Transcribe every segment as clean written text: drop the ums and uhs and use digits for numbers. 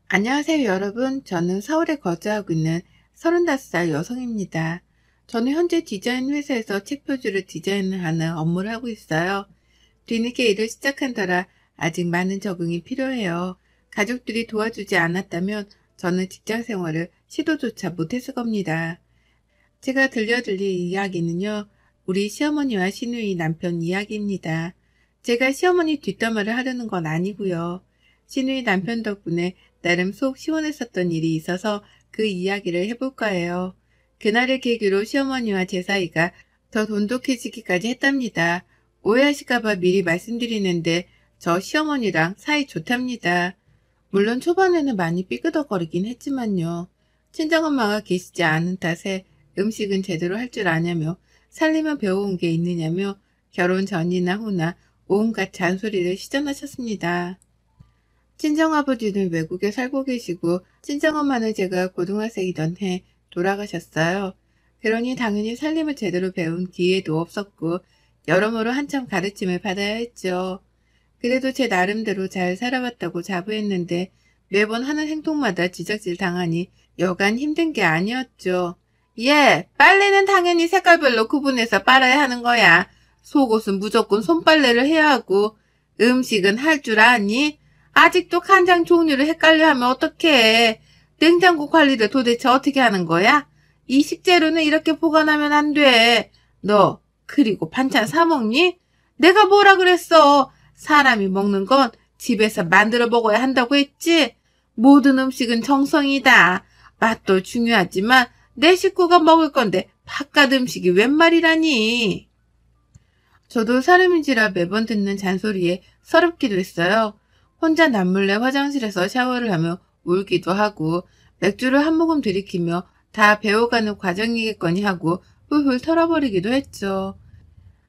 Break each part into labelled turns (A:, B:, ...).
A: 안녕하세요 여러분. 저는 서울에 거주하고 있는 35살 여성입니다. 저는 현재 디자인 회사에서 책 표지를 디자인하는 업무를 하고 있어요. 뒤늦게 일을 시작한 터라 아직 많은 적응이 필요해요. 가족들이 도와주지 않았다면 저는 직장 생활을 시도조차 못했을 겁니다. 제가 들려드릴 이야기는요, 우리 시어머니와 시누이 남편 이야기입니다. 제가 시어머니 뒷담화를 하려는 건 아니고요. 시누이 남편 덕분에 나름 속 시원했었던 일이 있어서 그 이야기를 해볼까 해요. 그날을 계기로 시어머니와 제 사이가 더 돈독해지기까지 했답니다. 오해하실까봐 미리 말씀드리는데 저 시어머니랑 사이 좋답니다. 물론 초반에는 많이 삐그덕거리긴 했지만요. 친정엄마가 계시지 않은 탓에 음식은 제대로 할 줄 아냐며 살림만 배워온 게 있느냐며 결혼 전이나 후나 온갖 잔소리를 시전하셨습니다. 친정아버지는 외국에 살고 계시고 친정엄마는 제가 고등학생이던 해 돌아가셨어요. 그러니 당연히 살림을 제대로 배운 기회도 없었고 여러모로 한참 가르침을 받아야 했죠. 그래도 제 나름대로 잘 살아왔다고 자부했는데 매번 하는 행동마다 지적질 당하니 여간 힘든 게 아니었죠. 예, 빨래는 당연히 색깔별로 구분해서 빨아야 하는 거야. 속옷은 무조건 손빨래를 해야 하고 음식은 할 줄 아니? 아직도 간장 종류를 헷갈려 하면 어떡해. 냉장고 관리를 도대체 어떻게 하는 거야? 이 식재료는 이렇게 보관하면 안 돼. 너 그리고 반찬 사 먹니? 내가 뭐라 그랬어. 사람이 먹는 건 집에서 만들어 먹어야 한다고 했지? 모든 음식은 정성이다. 맛도 중요하지만 내 식구가 먹을 건데 바깥 음식이 웬 말이라니. 저도 사람인지라 매번 듣는 잔소리에 서럽기도 했어요. 혼자 남몰래 화장실에서 샤워를 하며 울기도 하고 맥주를 한 모금 들이키며 다 배워가는 과정이겠거니 하고 훌훌 털어버리기도 했죠.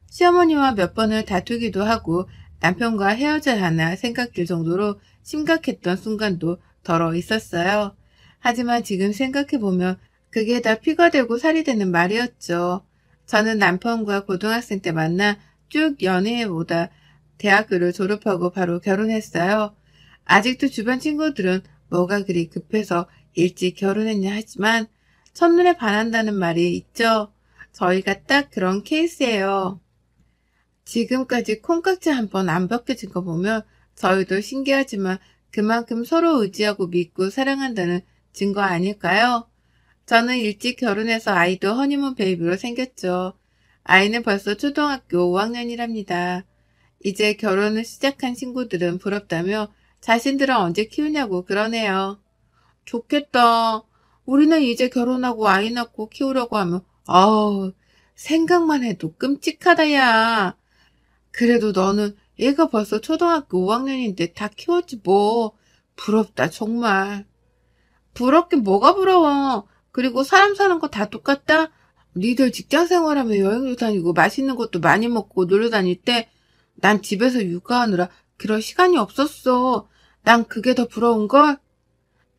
A: 시어머니와 몇 번을 다투기도 하고 남편과 헤어져야 하나 생각될 정도로 심각했던 순간도 덜어 있었어요. 하지만 지금 생각해보면 그게 다 피가 되고 살이 되는 말이었죠. 저는 남편과 고등학생 때 만나 쭉 연애해보다 대학교를 졸업하고 바로 결혼했어요. 아직도 주변 친구들은 뭐가 그리 급해서 일찍 결혼했냐 하지만 첫눈에 반한다는 말이 있죠. 저희가 딱 그런 케이스예요. 지금까지 콩깍지 한 번 안 벗겨진 거 보면 저희도 신기하지만 그만큼 서로 의지하고 믿고 사랑한다는 증거 아닐까요? 저는 일찍 결혼해서 아이도 허니문 베이비로 생겼죠. 아이는 벌써 초등학교 5학년이랍니다. 이제 결혼을 시작한 친구들은 부럽다며 자신들은 언제 키우냐고 그러네요. 좋겠다. 우리는 이제 결혼하고 아이 낳고 키우려고 하면 아우 생각만 해도 끔찍하다 야. 그래도 너는 얘가 벌써 초등학교 5학년인데 다 키웠지 뭐. 부럽다 정말. 부럽긴 뭐가 부러워. 그리고 사람 사는 거 다 똑같다? 니들 직장 생활하며 여행도 다니고 맛있는 것도 많이 먹고 놀러 다닐 때 난 집에서 육아하느라 그럴 시간이 없었어. 난 그게 더 부러운걸?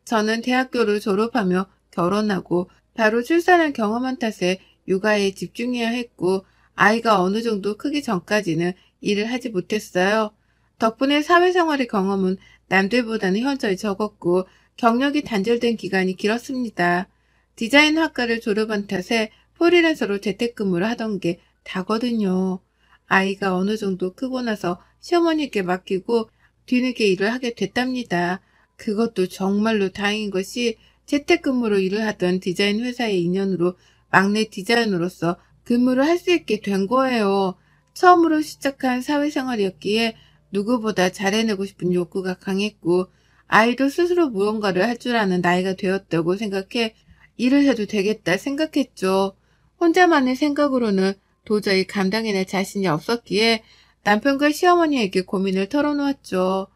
A: 저는 대학교를 졸업하며 결혼하고 바로 출산을 경험한 탓에 육아에 집중해야 했고 아이가 어느 정도 크기 전까지는 일을 하지 못했어요. 덕분에 사회생활의 경험은 남들보다는 현저히 적었고 경력이 단절된 기간이 길었습니다. 디자인 학과를 졸업한 탓에 프리랜서로 재택근무를 하던 게 다거든요. 아이가 어느 정도 크고 나서 시어머니께 맡기고 뒤늦게 일을 하게 됐답니다. 그것도 정말로 다행인 것이 재택근무로 일을 하던 디자인 회사의 인연으로 막내 디자이너로서 근무를 할 수 있게 된 거예요. 처음으로 시작한 사회생활이었기에 누구보다 잘해내고 싶은 욕구가 강했고 아이도 스스로 무언가를 할 줄 아는 나이가 되었다고 생각해 일을 해도 되겠다 생각했죠. 혼자만의 생각으로는 도저히 감당해낼 자신이 없었기에 남편과 시어머니에게 고민을 털어놓았죠.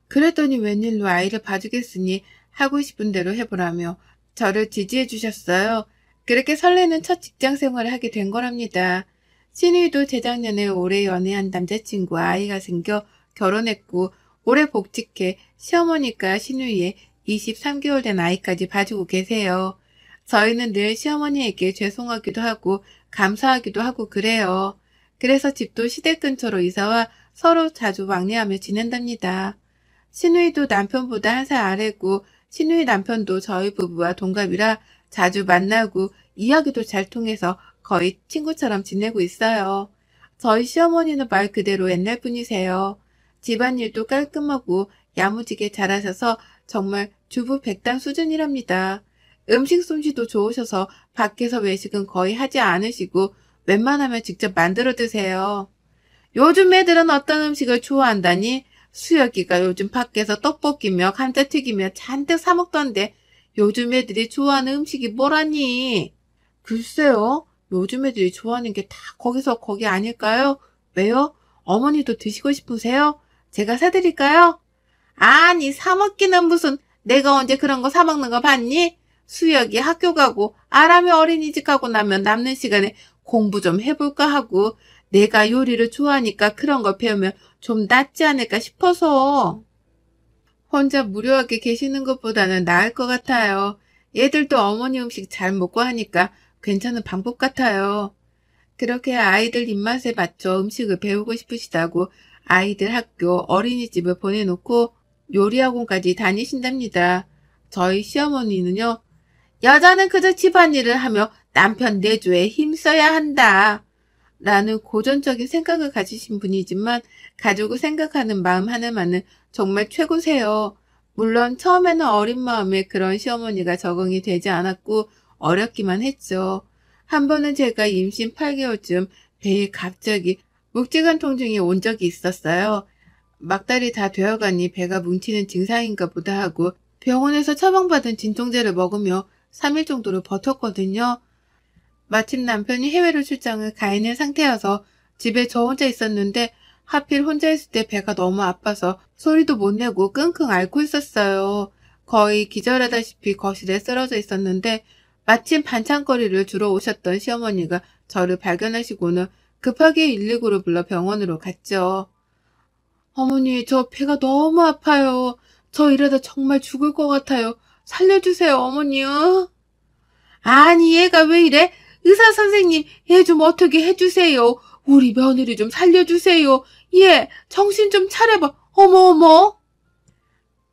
A: 그랬더니 웬일로 아이를 봐주겠으니 하고 싶은 대로 해보라며 저를 지지해 주셨어요. 그렇게 설레는 첫 직장 생활을 하게 된 거랍니다. 신우이도 재작년에 오래 연애한 남자친구와 아이가 생겨 결혼했고 올해 복직해 시어머니가 신우이의 23개월 된 아이까지 봐주고 계세요. 저희는 늘 시어머니에게 죄송하기도 하고 감사하기도 하고 그래요. 그래서 집도 시댁 근처로 이사와 서로 자주 왕래하며 지낸답니다. 신우이도 남편보다 한 살 아래고 친누이 남편도 저희 부부와 동갑이라 자주 만나고 이야기도 잘 통해서 거의 친구처럼 지내고 있어요. 저희 시어머니는 말 그대로 옛날 분이세요. 집안일도 깔끔하고 야무지게 잘하셔서 정말 주부 백단 수준이랍니다. 음식 솜씨도 좋으셔서 밖에서 외식은 거의 하지 않으시고 웬만하면 직접 만들어 드세요. 요즘 애들은 어떤 음식을 좋아한다니? 수혁이가 요즘 밖에서 떡볶이며 감자튀기며 잔뜩 사 먹던데 요즘 애들이 좋아하는 음식이 뭐라니? 글쎄요. 요즘 애들이 좋아하는 게 다 거기서 거기 아닐까요? 왜요? 어머니도 드시고 싶으세요? 제가 사드릴까요? 아니, 사 먹기는 무슨, 내가 언제 그런 거 사 먹는 거 봤니? 수혁이 학교 가고 아람이 어린이집 가고 나면 남는 시간에 공부 좀 해볼까 하고 내가 요리를 좋아하니까 그런 걸 배우면 좀 낫지 않을까 싶어서. 혼자 무료하게 계시는 것보다는 나을 것 같아요. 얘들도 어머니 음식 잘 먹고 하니까 괜찮은 방법 같아요. 그렇게 아이들 입맛에 맞춰 음식을 배우고 싶으시다고 아이들 학교 어린이집을 보내놓고 요리학원까지 다니신답니다. 저희 시어머니는요. 여자는 그저 집안일을 하며 남편 내조에 힘써야 한다. 라는 고전적인 생각을 가지신 분이지만 가족을 생각하는 마음 하나만은 정말 최고세요. 물론 처음에는 어린 마음에 그런 시어머니가 적응이 되지 않았고 어렵기만 했죠. 한 번은 제가 임신 8개월쯤 배에 갑자기 묵직한 통증이 온 적이 있었어요. 막달이 다 되어가니 배가 뭉치는 증상인가 보다 하고 병원에서 처방받은 진통제를 먹으며 3일 정도를 버텼거든요. 마침 남편이 해외로 출장을 가 있는 상태여서 집에 저 혼자 있었는데 하필 혼자 있을 때 배가 너무 아파서 소리도 못 내고 끙끙 앓고 있었어요. 거의 기절하다시피 거실에 쓰러져 있었는데 마침 반찬거리를 주러 오셨던 시어머니가 저를 발견하시고는 급하게 119를 불러 병원으로 갔죠. 어머니, 저 배가 너무 아파요. 저 이러다 정말 죽을 것 같아요. 살려주세요, 어머니요. 아니, 얘가 왜 이래? 의사 선생님, 얘 좀 어떻게 해주세요. 우리 며느리 좀 살려주세요. 얘, 정신 좀 차려봐. 어머.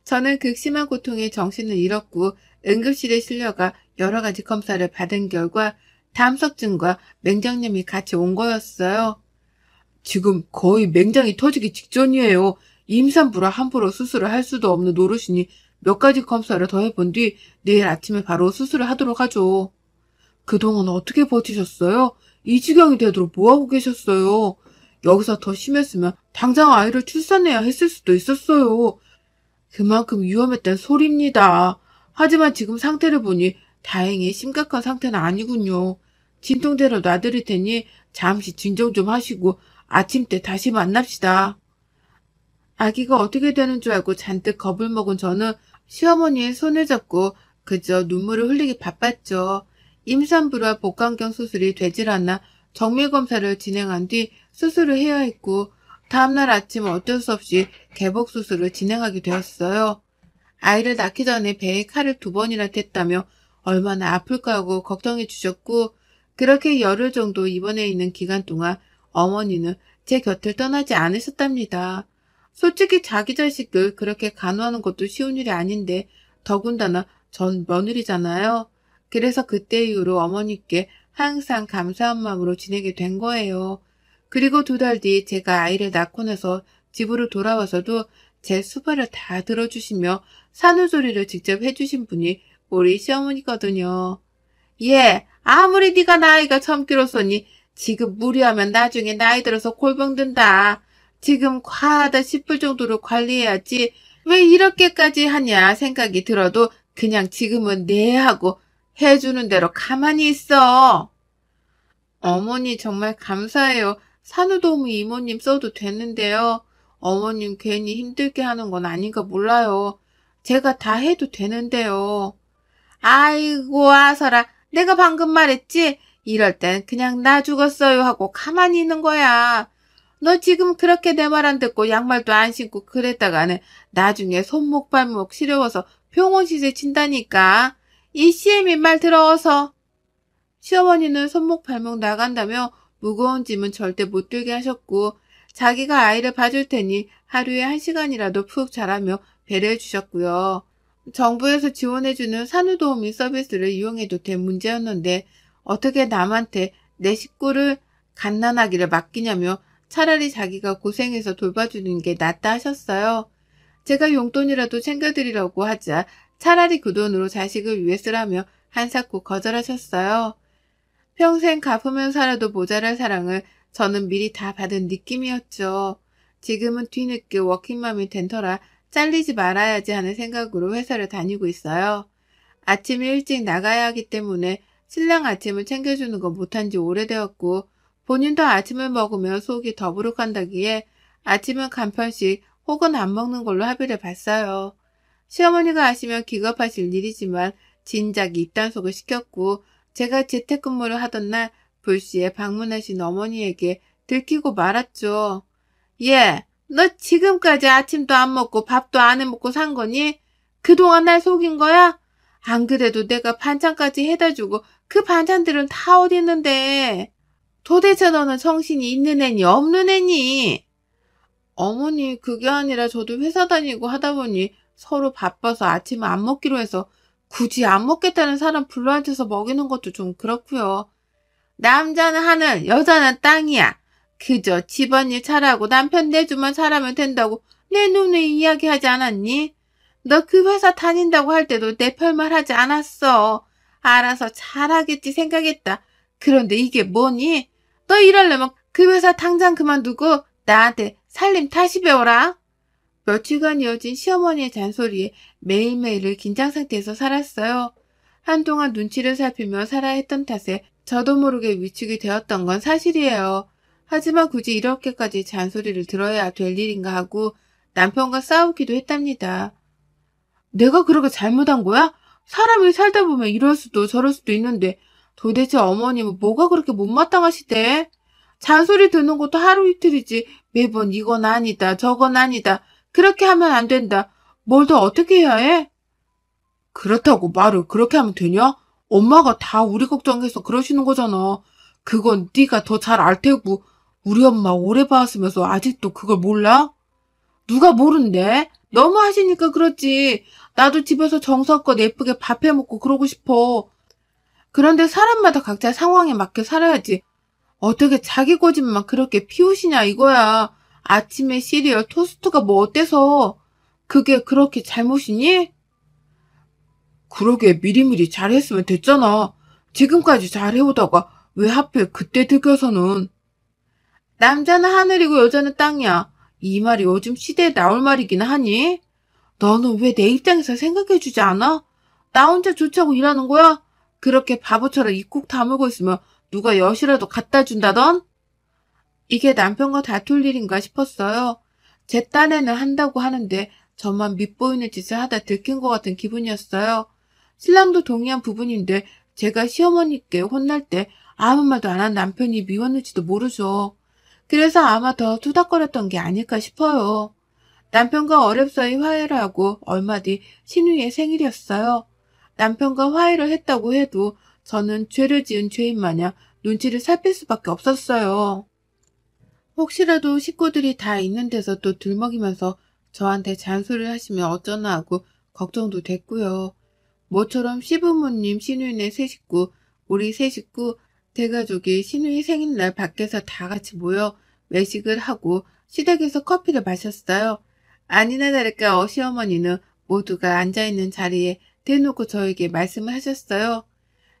A: 저는 극심한 고통에 정신을 잃었고 응급실에 실려가 여러 가지 검사를 받은 결과 담석증과 맹장염이 같이 온 거였어요. 지금 거의 맹장이 터지기 직전이에요. 임산부라 함부로 수술을 할 수도 없는 노릇이니 몇 가지 검사를 더 해본 뒤 내일 아침에 바로 수술을 하도록 하죠. 그동안 어떻게 버티셨어요? 이 지경이 되도록 뭐하고 계셨어요? 여기서 더 심했으면 당장 아이를 출산해야 했을 수도 있었어요. 그만큼 위험했단 소리입니다. 하지만 지금 상태를 보니 다행히 심각한 상태는 아니군요. 진통제를 놔드릴 테니 잠시 진정 좀 하시고 아침 때 다시 만납시다. 아기가 어떻게 되는 줄 알고 잔뜩 겁을 먹은 저는 시어머니의 손을 잡고 그저 눈물을 흘리기 바빴죠. 임산부라 복강경 수술이 되질 않아 정밀검사를 진행한 뒤 수술을 해야 했고 다음날 아침 어쩔 수 없이 개복 수술을 진행하게 되었어요. 아이를 낳기 전에 배에 칼을 2번이나 댔다며 얼마나 아플까 하고 걱정해 주셨고 그렇게 열흘 정도 입원해 있는 기간 동안 어머니는 제 곁을 떠나지 않으셨답니다. 솔직히 자기 자식을 그렇게 간호하는 것도 쉬운 일이 아닌데 더군다나 전 며느리잖아요. 그래서 그때 이후로 어머니께 항상 감사한 마음으로 지내게 된 거예요. 그리고 2달 뒤 제가 아이를 낳고 나서 집으로 돌아와서도 제 수발을 다 들어주시며 산후조리를 직접 해주신 분이 우리 시어머니거든요. 예, 아무리 네가 나이가 젊기로서니 지금 무리하면 나중에 나이 들어서 골병 든다. 지금 과하다 싶을 정도로 관리해야지 왜 이렇게까지 하냐 생각이 들어도 그냥 지금은 네 하고 해주는 대로 가만히 있어. 어머니 정말 감사해요. 산후도우미 이모님 써도 되는데요. 어머님 괜히 힘들게 하는 건 아닌가 몰라요. 제가 다 해도 되는데요. 아이고 아서라 내가 방금 말했지? 이럴 땐 그냥 나 죽었어요 하고 가만히 있는 거야. 너 지금 그렇게 내 말 안 듣고 양말도 안 신고 그랬다가는 나중에 손목 발목 시려워서 병원 시세 친다니까. 이 CM이 말 들어서. 시어머니는 손목 발목 나간다며 무거운 짐은 절대 못 들게 하셨고 자기가 아이를 봐줄 테니 하루에 1시간이라도 푹 자라며 배려해 주셨고요. 정부에서 지원해주는 산후도우미 서비스를 이용해도 될 문제였는데 어떻게 남한테 내 식구를 갓난아기를 맡기냐며 차라리 자기가 고생해서 돌봐주는 게 낫다 하셨어요. 제가 용돈이라도 챙겨드리려고 하자 차라리 그 돈으로 자식을 위해 쓰라며 한사코 거절하셨어요. 평생 갚으면 살아도 모자랄 사랑을 저는 미리 다 받은 느낌이었죠. 지금은 뒤늦게 워킹맘이 된 터라 잘리지 말아야지 하는 생각으로 회사를 다니고 있어요. 아침에 일찍 나가야 하기 때문에 신랑 아침을 챙겨주는 건 못한 지 오래되었고 본인도 아침을 먹으면 속이 더부룩한다기에 아침은 간편식 혹은 안 먹는 걸로 합의를 봤어요. 시어머니가 아시면 기겁하실 일이지만 진작 입단속을 시켰고 제가 재택근무를 하던 날 불시에 방문하신 어머니에게 들키고 말았죠. 예, 너 지금까지 아침도 안 먹고 밥도 안 해먹고 산 거니? 그동안 날 속인 거야? 안 그래도 내가 반찬까지 해다 주고 그 반찬들은 다 어디 있는데? 도대체 너는 정신이 있는 애니 없는 애니? 어머니, 그게 아니라 저도 회사 다니고 하다 보니 서로 바빠서 아침을 안 먹기로 해서 굳이 안 먹겠다는 사람 불러앉혀서 먹이는 것도 좀 그렇고요. 남자는 하늘, 여자는 땅이야. 그저 집안일 잘하고 남편 내주만 잘하면 된다고 내 누누이 이야기하지 않았니? 너 그 회사 다닌다고 할 때도 내 별말 하지 않았어. 알아서 잘하겠지 생각했다. 그런데 이게 뭐니? 너 이러려면 그 회사 당장 그만두고 나한테 살림 다시 배워라. 며칠간 이어진 시어머니의 잔소리에 매일매일을 긴장 상태에서 살았어요. 한동안 눈치를 살피며 살아야 했던 탓에 저도 모르게 위축이 되었던 건 사실이에요. 하지만 굳이 이렇게까지 잔소리를 들어야 될 일인가 하고 남편과 싸우기도 했답니다. 내가 그렇게 잘못한 거야? 사람이 살다 보면 이럴 수도 저럴 수도 있는데 도대체 어머님은 뭐가 그렇게 못마땅하시대? 잔소리 듣는 것도 하루 이틀이지 매번 이건 아니다 저건 아니다 그렇게 하면 안 된다. 뭘 더 어떻게 해야 해? 그렇다고 말을 그렇게 하면 되냐? 엄마가 다 우리 걱정해서 그러시는 거잖아. 그건 네가 더 잘 알 테고 우리 엄마 오래 봐왔으면서 아직도 그걸 몰라? 누가 모른대? 너무 하시니까 그렇지. 나도 집에서 정성껏 예쁘게 밥 해먹고 그러고 싶어. 그런데 사람마다 각자 상황에 맞게 살아야지. 어떻게 자기 고집만 그렇게 피우시냐 이거야. 아침에 시리얼 토스트가 뭐 어때서? 그게 그렇게 잘못이니? 그러게 미리미리 잘했으면 됐잖아. 지금까지 잘해오다가 왜 하필 그때 들켜서는. 남자는 하늘이고 여자는 땅이야. 이 말이 요즘 시대에 나올 말이긴 하니? 너는 왜 내 입장에서 생각해주지 않아? 나 혼자 좋자고 일하는 거야? 그렇게 바보처럼 입국 다물고 있으면 누가 엿이라도 갖다 준다던? 이게 남편과 다툴 일인가 싶었어요. 제 딴에는 한다고 하는데 저만 밉보이는 짓을 하다 들킨 것 같은 기분이었어요. 신랑도 동의한 부분인데 제가 시어머니께 혼날 때 아무 말도 안 한 남편이 미웠는지도 모르죠. 그래서 아마 더 투닥거렸던 게 아닐까 싶어요. 남편과 어렵사이 화해를 하고 얼마 뒤 신우이의 생일이었어요. 남편과 화해를 했다고 해도 저는 죄를 지은 죄인 마냥 눈치를 살필 수밖에 없었어요. 혹시라도 식구들이 다 있는 데서 또 들먹이면서 저한테 잔소리를 하시면 어쩌나 하고 걱정도 됐고요. 모처럼 시부모님, 신우이네 세 식구, 우리 세 식구, 대가족이 신우이 생일날 밖에서 다 같이 모여 외식을 하고 시댁에서 커피를 마셨어요. 아니나 다를까 시어머니는 모두가 앉아있는 자리에 대놓고 저에게 말씀을 하셨어요.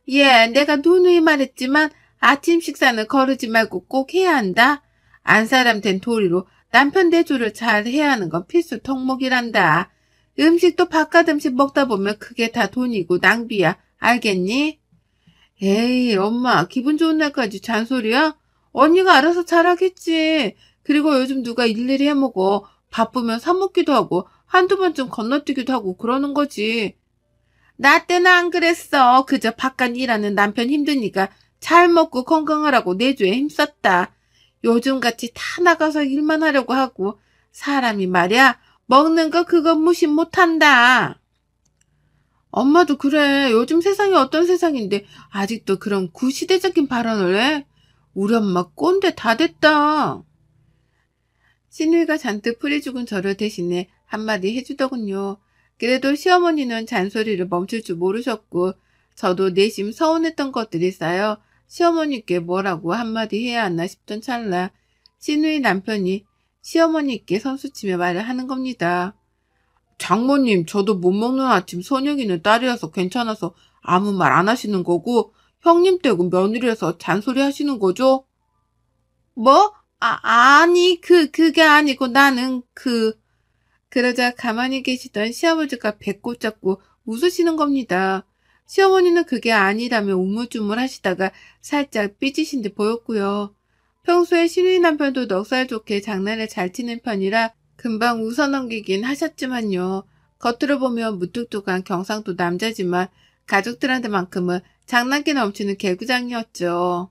A: 예, 내가 누누이 말했지만 아침 식사는 거르지 말고 꼭 해야 한다. 안 사람 된 도리로 남편 대조를 잘 해야 하는 건 필수 덕목이란다. 음식도 바깥 음식 먹다 보면 그게 다 돈이고 낭비야. 알겠니? 에이, 엄마, 기분 좋은 날까지 잔소리야? 언니가 알아서 잘하겠지. 그리고 요즘 누가 일일이 해먹어. 바쁘면 사먹기도 하고 한두 번쯤 건너뛰기도 하고 그러는 거지. 나 때는 안 그랬어. 그저 바깥 일하는 남편 힘드니까 잘 먹고 건강하라고 내조에 힘썼다. 요즘같이 다 나가서 일만 하려고 하고 사람이 말이야 먹는 거 그거 무시 못한다. 엄마도 그래. 요즘 세상이 어떤 세상인데 아직도 그런 구시대적인 발언을 해? 우리 엄마 꼰대 다 됐다. 신우이가 잔뜩 풀이 죽은 저를 대신해 한마디 해주더군요. 그래도 시어머니는 잔소리를 멈출 줄 모르셨고 저도 내심 서운했던 것들이 쌓여 시어머니께 뭐라고 한마디 해야 하나 싶던 찰나 시누이 남편이 시어머니께 선수치며 말을 하는 겁니다. 장모님, 저도 못 먹는 아침 선영이는 딸이라서 괜찮아서 아무 말 안 하시는 거고 형님 댁은 며느리라서 잔소리 하시는 거죠? 뭐? 아니, 그게 아니고 나는 그러자 가만히 계시던 시아버지가 배꼽 잡고 웃으시는 겁니다. 시어머니는 그게 아니라며 우물쭈물 하시다가 살짝 삐지신 듯 보였고요. 평소에 시누이 남편도 넉살 좋게 장난을 잘 치는 편이라 금방 웃어넘기긴 하셨지만요. 겉으로 보면 무뚝뚝한 경상도 남자지만 가족들한테만큼은 장난기 넘치는 개구장이었죠.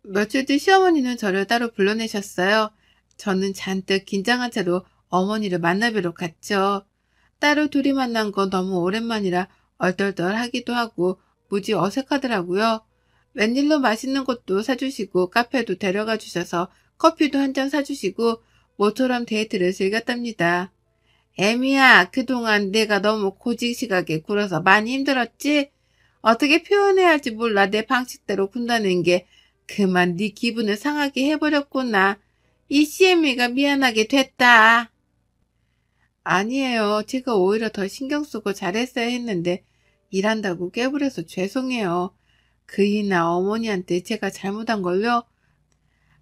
A: 며칠 뒤 시어머니는 저를 따로 불러내셨어요. 저는 잔뜩 긴장한 채로 어머니를 만나뵈러 갔죠. 따로 둘이 만난 건 너무 오랜만이라 얼떨떨하기도 하고 무지 어색하더라고요. 웬일로 맛있는 것도 사주시고 카페도 데려가 주셔서 커피도 한 잔 사주시고 모처럼 데이트를 즐겼답니다. 애미야, 그동안 내가 너무 고지식하게 굴어서 많이 힘들었지? 어떻게 표현해야 할지 몰라 내 방식대로 군다는 게 그만 네 기분을 상하게 해버렸구나. 이 시애미가 미안하게 됐다. 아니에요. 제가 오히려 더 신경 쓰고 잘했어야 했는데 일한다고 깨부려서 죄송해요. 그이나 어머니한테 제가 잘못한 걸요?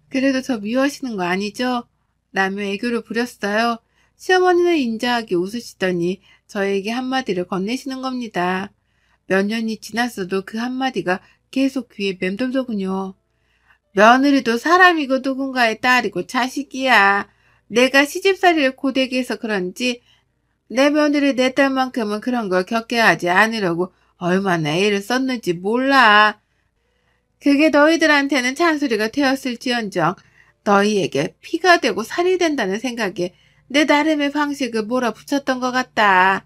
A: 그래도 저 미워하시는 거 아니죠? 라며 애교를 부렸어요. 시어머니는 인자하게 웃으시더니 저에게 한마디를 건네시는 겁니다. 몇 년이 지났어도 그 한마디가 계속 귀에 맴돌더군요. 며느리도 사람이고 누군가의 딸이고 자식이야. 내가 시집살이를 고되게 해서 그런지 내 며느리 내 딸만큼은 그런 걸 겪게 하지 않으려고 얼마나 애를 썼는지 몰라. 그게 너희들한테는 잔소리가 되었을지언정 너희에게 피가 되고 살이 된다는 생각에 내 나름의 방식을 몰아붙였던 것 같다.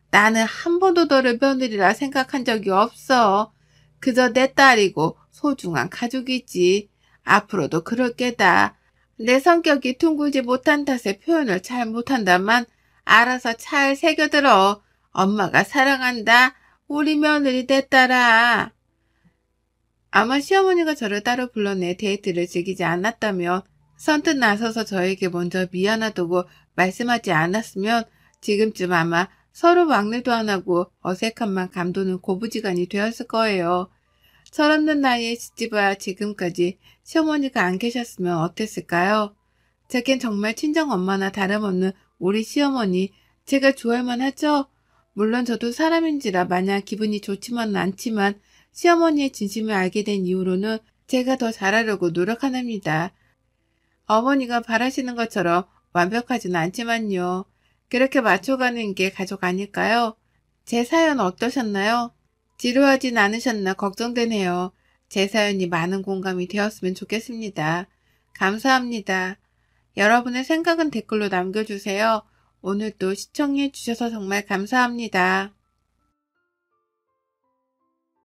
A: 나는 한 번도 너를 며느리라 생각한 적이 없어. 그저 내 딸이고 소중한 가족이지. 앞으로도 그럴 게다. 내 성격이 둥글지 못한 탓에 표현을 잘 못한다만 알아서 잘 새겨들어. 엄마가 사랑한다. 우리 며느리 내 딸아. 아마 시어머니가 저를 따로 불러내 데이트를 즐기지 않았다면 선뜻 나서서 저에게 먼저 미안하다고 말씀하지 않았으면 지금쯤 아마 서로 왕래도 안 하고 어색함만 감도는 고부지간이 되었을 거예요. 철없는 나이에 시집와 지금까지 시어머니가 안 계셨으면 어땠을까요? 제겐 정말 친정엄마나 다름없는 우리 시어머니 제가 좋아할만 하죠? 물론 저도 사람인지라 마냥 기분이 좋지만은 않지만 시어머니의 진심을 알게 된 이후로는 제가 더 잘하려고 노력하답니다. 어머니가 바라시는 것처럼 완벽하지는 않지만요. 그렇게 맞춰가는 게 가족 아닐까요? 제 사연 어떠셨나요? 지루하진 않으셨나 걱정되네요. 제 사연이 많은 공감이 되었으면 좋겠습니다. 감사합니다. 여러분의 생각은 댓글로 남겨주세요. 오늘도 시청해 주셔서 정말 감사합니다.